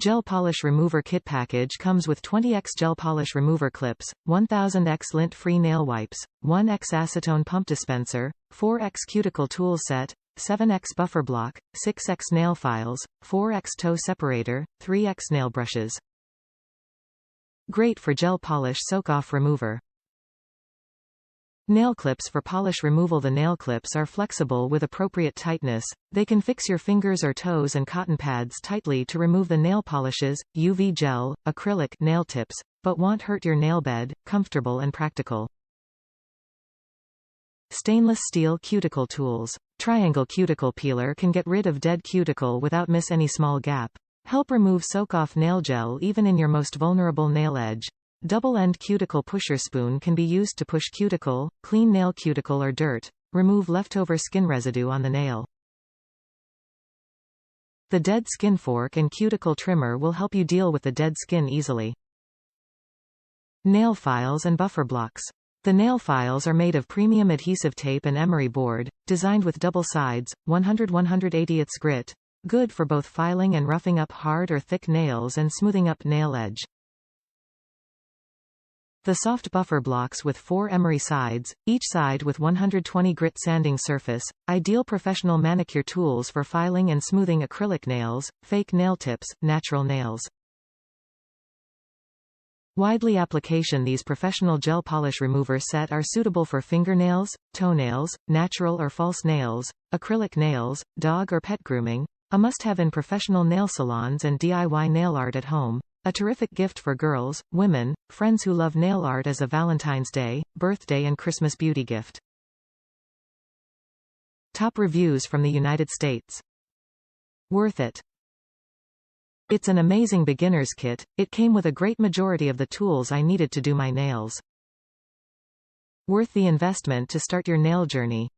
Gel polish remover kit package comes with 20x gel polish remover clips, 1000x lint-free nail wipes, 1x acetone pump dispenser, 4x cuticle tool set, 7x buffer block, 6x nail files, 4x toe separator, 3x nail brushes. Great for gel polish soak-off remover. Nail clips for polish removal. The nail clips are flexible with appropriate tightness. They can fix your fingers or toes and cotton pads tightly to remove the nail polishes, UV gel, acrylic nail tips, but won't hurt your nail bed. Comfortable and practical. Stainless steel cuticle tools. Triangle cuticle peeler can get rid of dead cuticle without miss any small gap. Help remove soak-off nail gel even in your most vulnerable nail edge. Double-end cuticle pusher spoon can be used to push cuticle, clean nail cuticle or dirt, remove leftover skin residue on the nail. The dead skin fork and cuticle trimmer will help you deal with the dead skin easily. Nail files and buffer blocks. The nail files are made of premium adhesive tape and emery board, designed with double sides, 100/180 grit, good for both filing and roughing up hard or thick nails and smoothing up nail edge. The soft buffer blocks with 4 emery sides, each side with 120 grit sanding surface, ideal professional manicure tools for filing and smoothing acrylic nails, fake nail tips, natural nails. Widely application. These professional gel polish remover set are suitable for fingernails, toenails, natural or false nails, acrylic nails, dog or pet grooming, a must-have in professional nail salons and DIY nail art at home. A terrific gift for girls, women, friends who love nail art as a Valentine's Day, birthday and Christmas beauty gift. Top reviews from the United States. Worth it. It's an amazing beginner's kit. It came with a great majority of the tools I needed to do my nails. Worth the investment to start your nail journey.